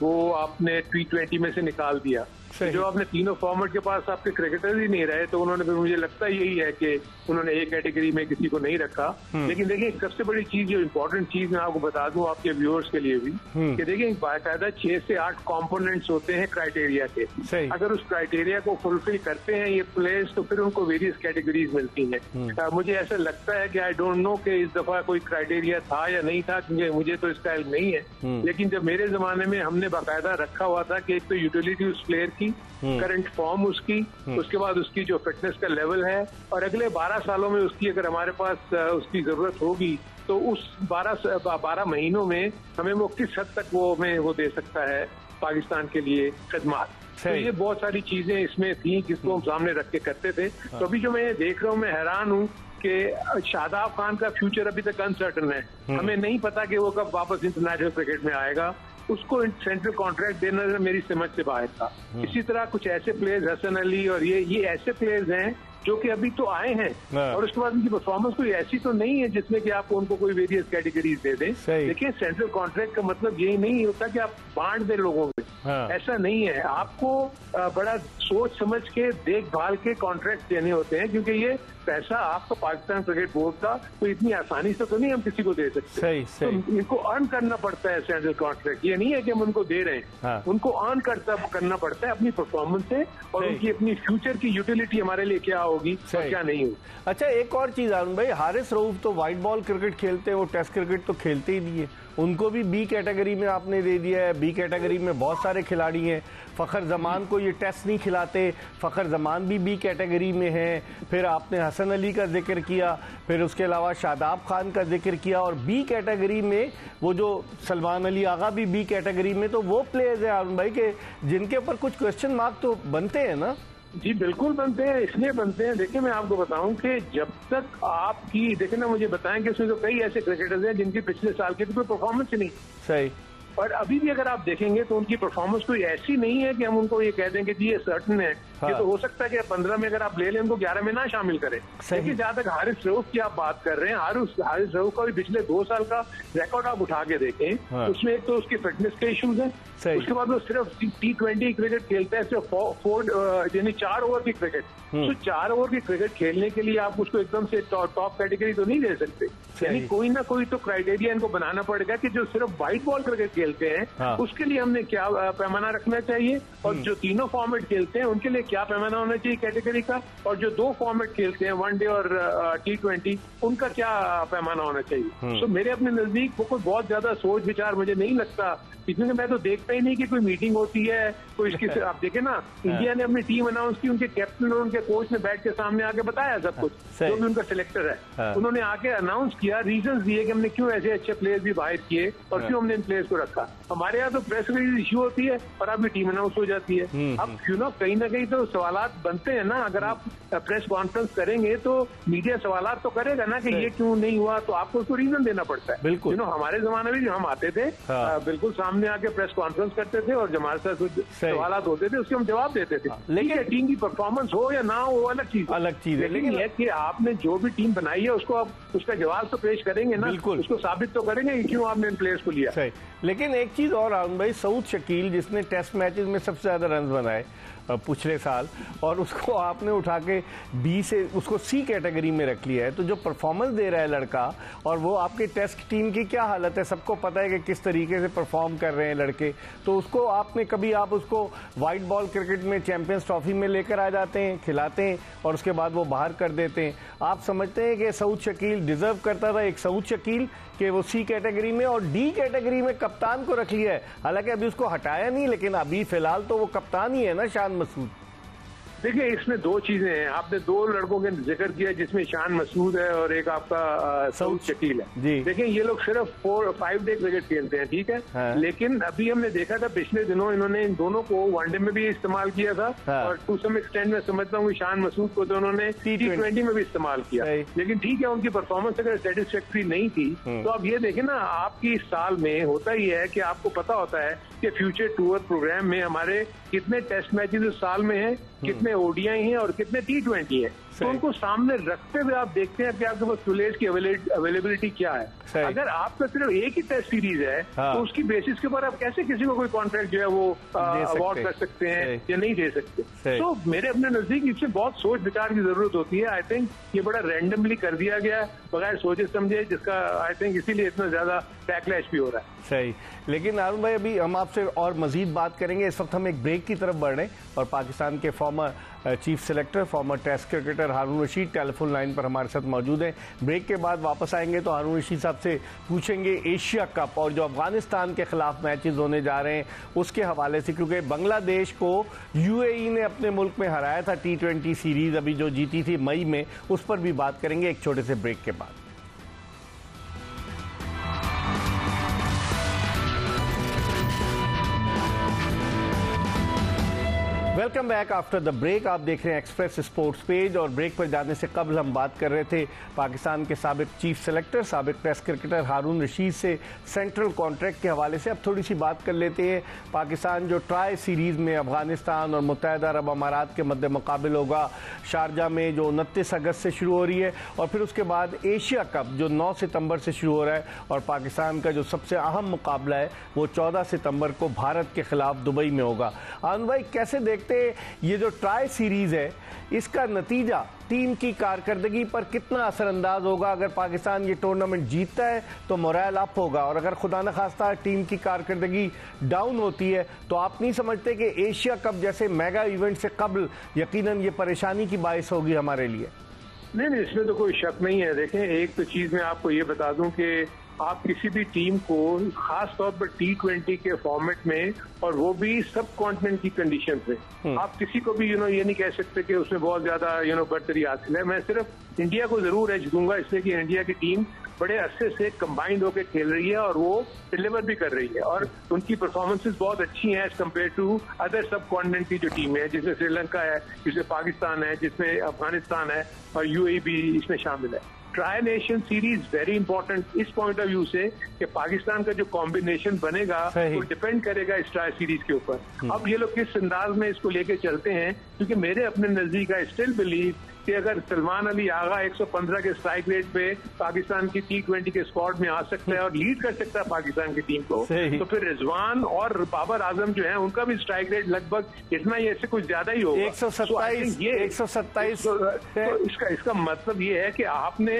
वो आपने T20 में से निकाल दिया। जो आपने तीनों फॉर्मेट के पास आपके क्रिकेटर ही नहीं रहे, तो उन्होंने फिर, मुझे लगता यही है कि उन्होंने एक कैटेगरी में किसी को नहीं रखा। लेकिन देखिए, सबसे बड़ी चीज, जो इम्पोर्टेंट चीज मैं आपको बता दूं आपके व्यूअर्स के लिए भी, कि देखिए बाकायदा 6 से 8 कंपोनेंट्स होते हैं क्राइटेरिया के। अगर उस क्राइटेरिया को फुलफिल करते हैं ये प्लेयर्स, तो फिर उनको वेरियस कैटेगरीज मिलती हैं। मुझे ऐसा लगता है कि आई डोंट नो कि इस दफा कोई क्राइटेरिया था या नहीं था, क्योंकि मुझे तो इसका इल्म नहीं है। लेकिन जब मेरे जमाने में हमने बाकायदा रखा हुआ था कि एक तो यूटिलिटी उस प्लेयर की, करंट फॉर्म उसकी, उसके बाद उसकी जो फिटनेस का लेवल है, और अगले 12 सालों में उसकी अगर हमारे पास उसकी जरूरत होगी तो उस 12 महीनों में हमें वो किस हद तक वो दे सकता है पाकिस्तान के लिए खदमात। तो ये बहुत सारी चीजें इसमें थी जिसको हम सामने रख के करते थे। तो अभी जो मैं देख रहा हूँ, मैं हैरान हूँ कि शादाब खान का फ्यूचर अभी तक अनसर्टन है। हमें नहीं पता कि वो कब वापस इंटरनेशनल क्रिकेट में आएगा। उसको सेंट्रल कॉन्ट्रैक्ट देना मेरी समझ से बाहर था। इसी तरह कुछ ऐसे प्लेयर्स, हसन अली और ये ऐसे प्लेयर्स हैं जो कि अभी तो आए हैं, और उसके बाद उनकी परफॉर्मेंस कोई ऐसी तो नहीं है जिसमें कि आप उनको कोई वेरियस कैटेगरीज दे दें। देखिए, सेंट्रल कॉन्ट्रैक्ट का मतलब यही नहीं होता कि आप बांट दें लोगों में। ऐसा नहीं है। आपको बड़ा सोच समझ के, देखभाल के कॉन्ट्रैक्ट देने होते हैं, क्योंकि ये पैसा आपका पाकिस्तान क्रिकेट बोर्ड का कोई इतनी आसानी से तो नहीं हम किसी को दे सकते। तो इनको अर्न करना पड़ता है सेंट्रल कॉन्ट्रैक्ट। ये नहीं है कि हम उनको दे रहे हैं, उनको अर्न करना पड़ता है अपनी परफॉर्मेंस से, और उनकी अपनी फ्यूचर की यूटिलिटी हमारे लिए क्या होगी और क्या नहीं होगी। अच्छा, एक और चीज आरुण भाई, हारिस रऊफ तो व्हाइट बॉल क्रिकेट खेलते हैं, वो टेस्ट क्रिकेट तो खेलते ही नहीं है। उनको भी बी कैटेगरी में आपने दे दिया है। बी कैटेगरी में बहुत सारे खिलाड़ी हैं। फ़खर जमान को ये टेस्ट नहीं खिलाते, फ़खर जमान भी बी कैटेगरी में है। फिर आपने हसन अली का जिक्र किया, फिर उसके अलावा शादाब खान का जिक्र किया, और बी कैटेगरी में वो जो सलमान अली आगा भी बी कैटेगरी में। तो वो प्लेयर्स हैं आरुण भाई के जिनके ऊपर कुछ क्वेश्चन मार्क तो बनते हैं ना? जी बिल्कुल बनते हैं, इसलिए बनते हैं। देखिए, मैं आपको बताऊं कि जब तक आपकी, देखिए ना, मुझे बताएं कि इसमें तो कई ऐसे क्रिकेटर्स हैं जिनकी पिछले साल की तो कोई परफॉर्मेंस ही नहीं। सही। और अभी भी अगर आप देखेंगे तो उनकी परफॉर्मेंस कोई ऐसी नहीं है कि हम उनको ये कह दें कि जी ये सर्टन है। ये तो हो सकता है कि 15 में अगर आप ले लें, उनको 11 में ना शामिल करें। लेकिन जहां तक हारिस रऊफ की आप बात कर रहे हैं, हारिस रऊफ का भी पिछले 2 साल का रिकॉर्ड आप उठा के देखें, उसमें एक तो उसकी फिटनेस के इश्यूज हैं, उसके बाद वो सिर्फ T20 क्रिकेट खेलता है, सिर्फ 4 ओवर की क्रिकेट। तो 4 ओवर की क्रिकेट खेलने के लिए आप उसको एकदम से टॉप कैटेगरी तो नहीं दे सकते। यानी कोई ना कोई तो क्राइटेरिया इनको बनाना पड़ेगा कि जो सिर्फ व्हाइट बॉल क्रिकेट खेलते हैं उसके लिए हमने क्या पैमाना रखना चाहिए, और जो तीनों फॉर्मेट खेलते हैं उनके लिए क्या पैमाना होना चाहिए कैटेगरी का, और जो 2 फॉर्मेट खेलते हैं वनडे और T20 उनका क्या पैमाना होना चाहिए। तो मेरे अपने नजदीक वो कोई बहुत ज्यादा सोच विचार मुझे नहीं लगता, क्योंकि मैं तो देखता ही नहीं कि कोई मीटिंग होती है कोई इसकी। आप देखें ना, इंडिया ने अपनी टीम अनाउंस की, उनके कैप्टन और उनके कोच ने बैठ के सामने आके बताया सब कुछ, जो भी उनका सिलेक्टर है उन्होंने आके अनाउंस किया, रीजंस दिए कि हमने क्यों ऐसे अच्छे प्लेयर्स भी बाहर किए और क्यों हमने इन प्लेयर्स को रखा। हमारे यहाँ तो प्रेस रिलीज इश्यू होती है और अभी टीम अनाउंस हो जाती है। अब कहीं ना कहीं तो सवालात बनते हैं ना, अगर आप प्रेस कॉन्फ्रेंस करेंगे तो मीडिया सवालात तो करेगा ना कि ये क्यों नहीं हुआ, तो आपको उसको रीजन देना पड़ता है। बिल्कुल हमारे जमाने में जो हम आते थे बिल्कुल सामने आके प्रेस कॉन्फ्रेंस करते थे और जब हमारे साथ कुछ सवालात होते थे उसके हम जवाब देते थे। लेकिन टीम की परफॉर्मेंस हो या ना हो वो अलग चीज है। लेकिन यह कि आपने जो भी टीम बनाई है उसको आप उसका जवाब तो पेश करेंगे ना, उसको साबित तो करेंगे कि क्यों आपने इन प्लेयर्स को लिया। सही। लेकिन एक चीज और आनंद भाई, सऊद शकील जिसने टेस्ट मैचेस में सबसे ज्यादा रन बनाए पिछले साल, और उसको आपने उठा के बी से उसको सी कैटेगरी में रख लिया है, तो जो परफॉर्मेंस दे रहा है लड़का, और वो आपके टेस्ट टीम की क्या हालत है सबको पता है कि किस तरीके से परफॉर्म कर रहे हैं लड़के, तो उसको आपने कभी आप उसको वाइट बॉल क्रिकेट में चैंपियंस ट्रॉफी में लेकर आ जाते हैं, खिलाते हैं और उसके बाद वो बाहर कर देते हैं। आप समझते हैं कि सऊद शकील डिजर्व करता था एक सऊद शकील कि वो सी कैटेगरी में और डी कैटेगरी में कप्तान को रख लिया है? हालांकि अभी उसको हटाया नहीं, लेकिन अभी फिलहाल तो वो कप्तान ही है ना, शान मसूद। देखिए इसमें 2 चीजें हैं, आपने 2 लड़कों के जिक्र किया जिसमें शान मसूद है और एक आपका सऊद शकील है। देखिए ये लोग सिर्फ 4-5 डे क्रिकेट खेलते हैं, ठीक है हाँ। लेकिन अभी हमने देखा था पिछले दिनों इन्होंने इन दोनों को वनडे में भी इस्तेमाल किया था हाँ। और टू सम एक्सटेंट में समझता हूँ शान मसूद को तो उन्होंने T20 में भी इस्तेमाल किया, लेकिन ठीक है उनकी परफॉर्मेंस अगर सेटिस्फैक्ट्री नहीं थी तो अब ये देखें ना, आपकी इस साल में होता ही है कि आपको पता होता है कि फ्यूचर टूर प्रोग्राम में हमारे कितने टेस्ट मैचेस इस साल में हैं, कितने ओडीआई हैं और कितने T20 हैं, तो उनको सामने रखते हुए आप देखते हैं कि आपके पास प्लेयर्स की अवेलेबिलिटी क्या है। अगर आपका सिर्फ एक ही टेस्ट सीरीज है तो उसकी बेसिस के ऊपर आप कैसे किसी को कोई कॉन्ट्रैक्ट जो है वो अवार्ड कर सकते हैं या नहीं दे सकते। तो मेरे अपने नजदीक इससे बहुत सोच विचार की जरूरत होती है। आई थिंक ये बड़ा रैंडमली कर दिया गया बगैर सोचे समझे, जिसका आई थिंक इसीलिए इतना ज्यादा बैकलैश भी हो रहा है। सही। लेकिन अरुण भाई अभी हम आपसे और मजीद बात करेंगे, इस वक्त हम एक ब्रेक की तरफ बढ़ रहे हैं और पाकिस्तान के former chief selector former test cricketer Haroon Rashid telephone line पर हमारे साथ मौजूद हैं। ब्रेक के बाद वापस आएंगे तो हारून रशीद साहब से पूछेंगे एशिया कप और जो अफगानिस्तान के खिलाफ मैचेस होने जा रहे हैं उसके हवाले से, क्योंकि बांग्लादेश को यूएई ने अपने मुल्क में हराया था T20 सीरीज अभी जो जीती थी मई में, उस पर भी बात करेंगे एक छोटे से ब्रेक के बाद। Welcome back after the break. आप देख रहे हैं एक्सप्रेस स्पोर्ट्स पेज और ब्रेक पर जाने से कबल हम बात कर रहे थे पाकिस्तान के साबिक चीफ सेलेक्टर साबिक टेस्ट क्रिकेटर हारून रशीद से सेंट्रल कॉन्ट्रैक्ट के हवाले से। अब थोड़ी सी बात कर लेते हैं पाकिस्तान जो ट्राई सीरीज में अफगानिस्तान और मुत्तहदा अरब अमारात के मद्दे मुकाबिल होगा शारजा में जो 29 अगस्त से शुरू हो रही है, और फिर उसके बाद एशिया कप जो 9 सितंबर से शुरू हो रहा है, और पाकिस्तान का जो सबसे अहम मुकाबला है वो 14 सितंबर को भारत के खिलाफ दुबई में होगा। आनंद भाई कैसे देखते ये जो ट्राई सीरीज है इसका नतीजा टीम की कारकर्दगी पर कितना असरअंदाज होगा? अगर पाकिस्तान ये टूर्नामेंट जीतता है तो मोरल अप होगा, और अगर खुदा न खास्ता टीम की कारकर्दगी डाउन होती है तो आप नहीं समझते कि एशिया कप जैसे मेगा इवेंट से कबल यकीनन ये परेशानी की बाइस होगी हमारे लिए? नहीं, इसमें तो कोई शक नहीं है। देखें, एक तो चीज मैं आपको ये बता दूं कि आप किसी भी टीम को खास तौर पर T20 के फॉर्मेट में, और वो भी सब कॉन्टिनेंट की कंडीशन में, आप किसी को भी ये नहीं कह सकते कि उसमें बहुत ज्यादा बढ़तरी हासिल है। मैं सिर्फ इंडिया को जरूर एज दूंगा इसलिए कि इंडिया की टीम बड़े अरसे से कंबाइंड होकर खेल रही है और वो डिलीवर भी कर रही है, और उनकी परफॉर्मेंसेस बहुत अच्छी हैं एज कम्पेयर टू अदर सब कॉन्टिनेंट की जो टीम है, जिसमें श्रीलंका है, जिसमें पाकिस्तान है, जिसमें अफगानिस्तान है और यूएई भी इसमें शामिल है। Tri nation series very important इस पॉइंट ऑफ व्यू से कि पाकिस्तान का जो कॉम्बिनेशन बनेगा वो डिपेंड करेगा इस ट्राई सीरीज के ऊपर। अब ये लोग किस अंदाज में इसको लेके चलते हैं, क्योंकि मेरे अपने नजदीक आई स्टिल बिलीव कि अगर सलमान अली आगा 115 के स्ट्राइक रेट पे पाकिस्तान की T20 के स्क्वाड में आ सकता है और लीड कर सकता है पाकिस्तान की टीम को, तो फिर रिजवान और बाबर आजम जो है उनका भी स्ट्राइक रेट लगभग इतना ही, ऐसे कुछ ज्यादा ही होगा, 127। तो इसका मतलब ये है कि आपने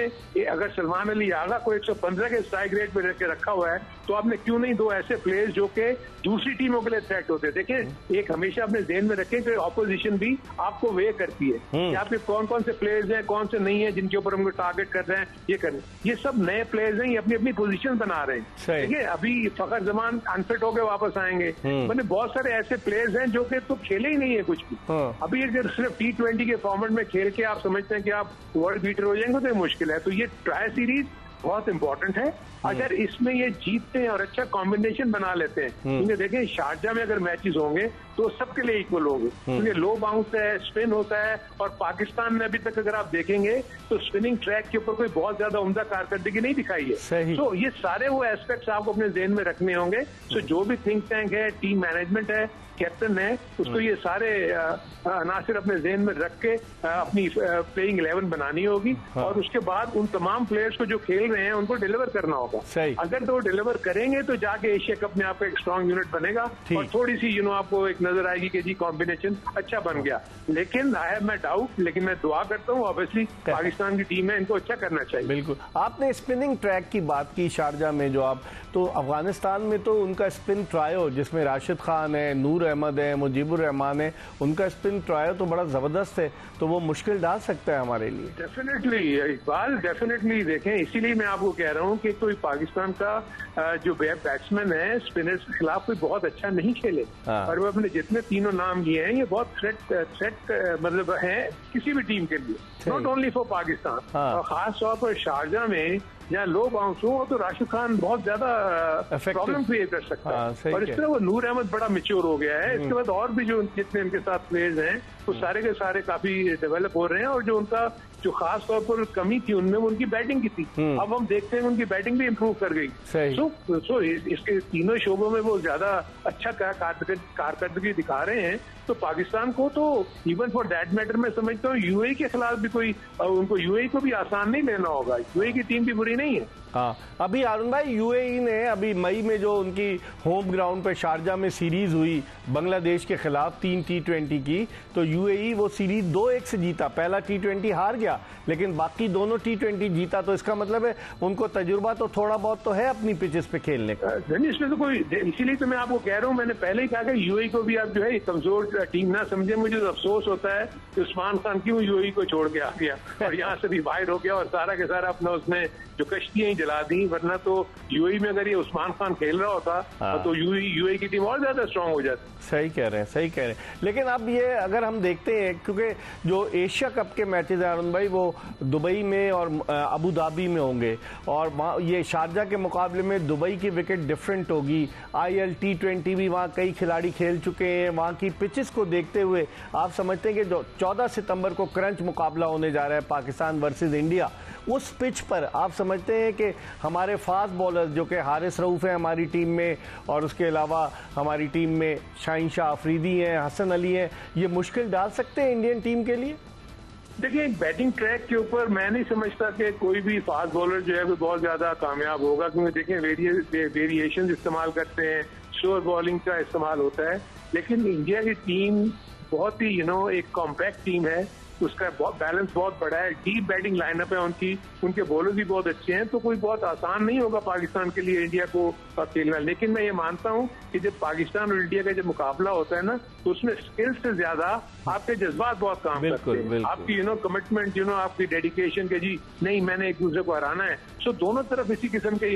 अगर सलमान अली आगा को 115 के स्ट्राइक रेट पे रखा हुआ है, तो आपने क्यों नहीं दो ऐसे प्लेयर्स जो कि दूसरी टीमों के लिए थ्रेट होते हैं। देखिए, एक हमेशा अपने ध्यान में रखें कि ऑपोजिशन भी आपको वे करती है कि आपके कौन कौन से प्लेयर्स हैं, कौन से नहीं है जिनके ऊपर हमको टारगेट कर रहे हैं, ये कर रहे हैं। ये सब नए प्लेयर्स हैं, ये अपनी अपनी पोजीशन बना रहे हैं। ठीक है, अभी फखर जमान अनफिट होकर वापस आएंगे, मैंने बहुत सारे ऐसे प्लेयर्स हैं जो कि तो खेले ही नहीं है कुछ भी। अभी अगर सिर्फ T20 के फॉर्मेट में खेल के आप समझते हैं कि आप वर्ल्ड बीटर हो जाएंगे तो ये मुश्किल है। तो ये ट्राई सीरीज बहुत इंपॉर्टेंट है। अगर इसमें ये जीतते हैं और अच्छा कॉम्बिनेशन बना लेते हैं, क्योंकि देखें शारजा में अगर मैचेस होंगे तो सबके लिए इक्वल होंगे, क्योंकि लो बाउंस है, स्पिन होता है, और पाकिस्तान में अभी तक अगर आप देखेंगे तो स्पिनिंग ट्रैक के ऊपर कोई बहुत ज्यादा उम्दा कारकर्दगी नहीं दिखाई है। तो ये सारे वो एस्पेक्ट्स आपको अपने ज़हन में रखने होंगे। तो जो भी थिंक टैंक है, टीम मैनेजमेंट है, कैप्टन है, उसको ये सारे अनासिर अपने ज़हन में रख के अपनी प्लेइंग 11 बनानी होगी, और उसके बाद उन तमाम प्लेयर्स को जो खेल रहे हैं उनको डिलीवर करना होगा। अगर तो डिलीवर करेंगे तो जाके एशिया कप में आपका एक स्ट्रॉन्ग यूनिट बनेगा, और थोड़ी सी आपको एक नजर आएगी कि जी कॉम्बिनेशन अच्छा बन गया। लेकिन आई हैव माई डाउट, लेकिन मैं दुआ करता हूँ, ऑब्वियसली पाकिस्तान की टीम है, इनको अच्छा करना चाहिए। बिल्कुल, आपने स्पिनिंग ट्रैक की बात की शारजा में, जो आप तो अफगानिस्तान में तो उनका स्पिन ट्रायो जिसमें राशिद खान है, नूर अहमद है, मुजीबुर रहमान है, उनका स्पिन ट्रायो तो बड़ा जबरदस्त है, तो वो मुश्किल डाल सकता है हमारे लिए। डेफिनेटली इकबाल, डेफिनेटली देखें, इसीलिए मैं आपको कह रहा हूँ कि कोई पाकिस्तान का जो बैट्समैन है स्पिनर्स के खिलाफ कोई बहुत अच्छा नहीं खेले, और वो अपने जितने तीनों नाम लिए हैं ये बहुत थ्रेट मतलब है किसी भी टीम के लिए, नॉट ओनली फॉर पाकिस्तान। और खास तौर पर शारजा में जहाँ लो बाउंस हो तो राशिद खान बहुत ज्यादा प्रॉब्लम क्रिएट कर सकता है। और इस तरह वो नूर अहमद बड़ा मैच्योर हो गया है। इसके बाद और भी जो जितने इनके साथ प्लेयर्स हैं वो सारे के सारे काफी डेवलप हो रहे हैं, और जो उनका जो खास तौर पर कमी थी उनमें वो उनकी बैटिंग की थी। अब हम देखते हैं उनकी बैटिंग भी इम्प्रूव कर गई। सो इसके तीनों शोबों में वो ज्यादा अच्छा कारकर्दगी दिखा रहे हैं। तो पाकिस्तान को तो इवन फॉर दैट मैटर मैं समझता हूँ यूएई के खिलाफ भी कोई उनको यूएई को भी आसान नहीं लेना होगा। यूएई की टीम भी बुरी नहीं है। हाँ, अभी अरुण भाई यूएई ने अभी मई में जो उनकी होम ग्राउंड पे शारजा में सीरीज हुई बांग्लादेश के खिलाफ 3 T20 की, तो यूएई वो सीरीज 2-1 से जीता। पहला T20 हार गया लेकिन बाकी दोनों T20 जीता, तो इसका मतलब है उनको तजुर्बा तो थोड़ा बहुत तो है अपनी पिचेस पे खेलने का। इसमें तो कोई, इसीलिए तो मैं आपको कह रहा हूँ, मैंने पहले ही कहा कि यूएई को भी आप जो है कमजोर टीम ना समझे। मुझे तो अफसोस होता है कि उस्मान खान क्यों यूएई को छोड़ के आ गया और यहाँ से भी बाहर हो गया और सारा के सारा अपना उसने जो कश्तियां ही जला दी। वरना तो यूएई में अगर ये उस्मान खान खेल रहा होता तो यूएई की टीम और ज्यादा स्ट्रांग हो जाती। सही कह रहे हैं, सही कह रहे हैं। लेकिन अब ये अगर हम देखते हैं, क्योंकि जो एशिया कप के मैचेज हैं अरुण भाई वो दुबई में और अबू धाबी में होंगे, और वहाँ ये शारजा के मुकाबले में दुबई की विकेट डिफरेंट होगी। IL T20 भी वहाँ कई खिलाड़ी खेल चुके हैं। वहाँ की पिचेस को देखते हुए आप समझते हैं कि जो 14 सितंबर को क्रंच मुकाबला होने जा रहा है पाकिस्तान वर्सेस इंडिया, उस पिच पर आप समझते हैं कि हमारे फास्ट बॉलर्स जो कि हारिस रऊफ है हमारी टीम में, और उसके अलावा हमारी टीम में शाहीन शाह अफरीदी हैं, हसन अली हैं, ये मुश्किल डाल सकते हैं इंडियन टीम के लिए? देखिए, बैटिंग ट्रैक के ऊपर मैं नहीं समझता कि कोई भी फास्ट बॉलर जो है वो बहुत ज्यादा कामयाब होगा, क्योंकि देखिए वेरिएशन इस्तेमाल करते हैं, स्लोअर बॉलिंग का इस्तेमाल होता है। लेकिन इंडिया की टीम बहुत ही एक कॉम्पैक्ट टीम है, उसका बैलेंस बहुत बड़ा है, डीप बैटिंग लाइनअप है उनकी, उनके बॉलर भी बहुत अच्छे हैं। तो कोई बहुत आसान नहीं होगा पाकिस्तान के लिए इंडिया को खेलना। लेकिन मैं ये मानता हूँ कि जब पाकिस्तान और इंडिया का जब मुकाबला होता है ना, तो उसमें स्किल से ज्यादा आपके जज्बात बहुत काम करते हैं। आपकी कमिटमेंट, आपकी डेडिकेशन के जी नहीं मैंने एक दूसरे को हराना है। सो दोनों तरफ इसी किस्म के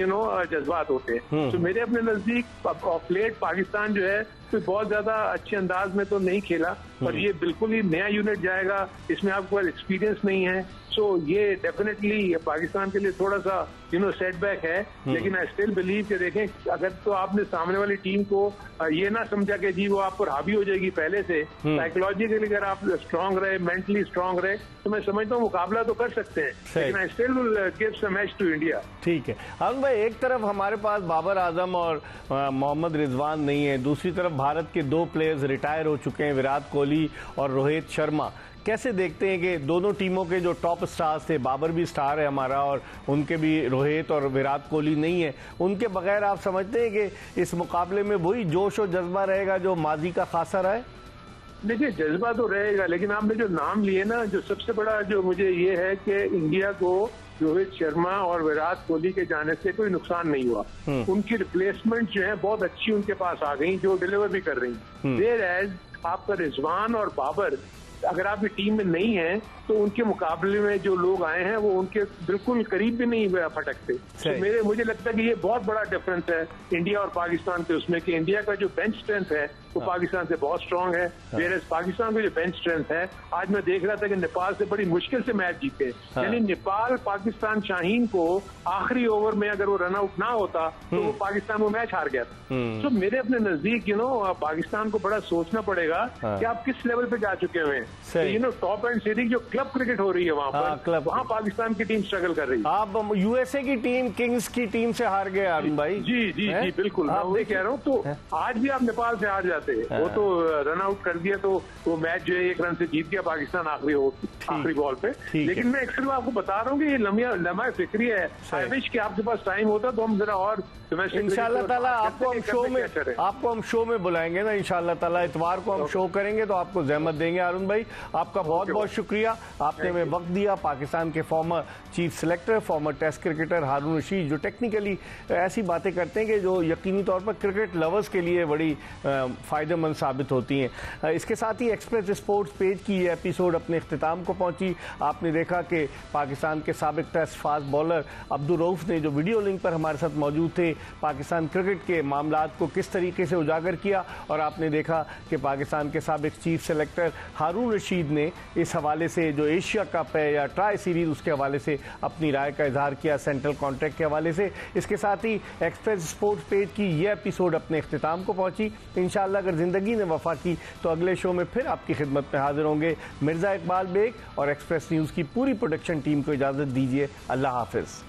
जज्बात होते हैं। तो मेरे अपने नजदीक ऑफ लेट पाकिस्तान जो है कोई बहुत ज्यादा अच्छे अंदाज में तो नहीं खेला, और ये बिल्कुल ही नया यूनिट जाएगा, इसमें आपको एक्सपीरियंस नहीं है। सो ये डेफिनेटली पाकिस्तान के लिए थोड़ा सा सेटबैक है। लेकिन आई स्टिल बिलीव कि देखें, अगर तो आपने सामने वाली टीम को ये ना समझा कि जी वो आप पर हावी हो जाएगी पहले से, साइकोलॉजिकली अगर आप स्ट्रांग रहे, मेंटली स्ट्रांग रहे, तो मैं समझता हूँ मुकाबला तो कर सकते हैं। लेकिन I still will give some match to India. ठीक है अरुण भाई, एक तरफ हमारे पास बाबर आजम और मोहम्मद रिजवान नहीं है, दूसरी तरफ भारत के 2 प्लेयर्स रिटायर हो चुके हैं, विराट कोहली और रोहित शर्मा। कैसे देखते हैं कि दोनों टीमों के जो टॉप स्टार्स थे, बाबर भी स्टार है हमारा और उनके भी रोहित और विराट कोहली नहीं है, उनके बगैर आप समझते हैं कि इस मुकाबले में वही जोश और जज्बा रहेगा जो माजी का खासा रहा है? देखिए, जज्बा तो रहेगा, लेकिन आपने जो नाम लिए ना, जो सबसे बड़ा जो मुझे ये है कि इंडिया को रोहित शर्मा और विराट कोहली के जाने से कोई नुकसान नहीं हुआ। उनकी रिप्लेसमेंट जो है बहुत अच्छी उनके पास आ गई, जो डिलीवर भी कर रही। देयर एज आपका रिजवान और बाबर अगर आपकी टीम में नहीं है तो उनके मुकाबले में जो लोग आए हैं वो उनके बिल्कुल करीब भी नहीं फटकते। तो मुझे लगता है कि ये बहुत बड़ा डिफरेंस है इंडिया और पाकिस्तान के उसमें, कि इंडिया का जो बेंच स्ट्रेंथ है वो पाकिस्तान से बहुत स्ट्रांग है, वेयरएज पाकिस्तान का जो बेंच स्ट्रेंथ है, आज मैं देख रहा था कि नेपाल से बड़ी मुश्किल से मैच जीते। यानी नेपाल पाकिस्तान शाहीन को आखिरी ओवर में अगर वो रन आउट ना होता तो वो पाकिस्तान वो मैच हार गया था। तो मेरे अपने नजदीक पाकिस्तान को बड़ा सोचना पड़ेगा कि आप किस लेवल पे जा चुके हैं। टॉप एंड सीरीज जो क्लब क्रिकेट हो रही है वहां पर, वहां पाकिस्तान की टीम स्ट्रगल कर रही है। आप यूएसए की टीम, किंग्स की टीम से हार गए अरुण भाई। जी जी जी बिल्कुल, मैं वही कह रहा हूँ। तो आज भी आप नेपाल से हार जाते, वो तो रन आउट कर दिया, तो वो मैच जो है 1 रन से जीत गया पाकिस्तान आखिरी बॉल पे। लेकिन मैं एक सिर्फ आपको बता रहा हूँ कि ये लम्हा फिक्री है। आई विश कि आपके पास टाइम होता तो हम जरा और इंशाल्लाह ताला आपको हम शो में बुलाएंगे ना, इंशाल्लाह ताला इतवार को हम शो करेंगे तो आपको जहमत देंगे। अरुण भाई, आपका बहुत बहुत शुक्रिया, आपने हमें वक्त दिया। पाकिस्तान के former chief selector, former test cricketer Haroon Rashid, जो टेक्निकली ऐसी बातें करते हैं कि जो यकीनी तौर पर क्रिकेट लवर्स के लिए बड़ी फायदेमंद साबित होती हैं। इसके साथ ही एक्सप्रेस स्पोर्ट्स पेज की ये एपिसोड अपने इख्तिताम को पहुंची। आपने देखा कि पाकिस्तान के साबिक test fast bowler Abdul Rauf ने, जो वीडियो लिंक पर हमारे साथ मौजूद थे, पाकिस्तान क्रिकेट के मामलात को किस तरीके से उजागर किया। और आपने देखा कि पाकिस्तान के साबिक चीफ सेलेक्टर हारून रशीद ने इस हवाले से जो एशिया कप है या ट्राई सीरीज, उसके हवाले से अपनी राय का इजहार किया, सेंट्रल कॉन्ट्रैक्ट के हवाले से। इसके साथ ही एक्सप्रेस स्पोर्ट्स पेज की यह एपिसोड अपने इख्तिताम को पहुंची। इंशाअल्लाह अगर जिंदगी ने वफा की तो अगले शो में फिर आपकी खिदमत में हाजिर होंगे। मिर्जा इकबाल बेग और एक्सप्रेस न्यूज़ की पूरी प्रोडक्शन टीम को इजाज़त दीजिए। अल्लाह हाफिज़।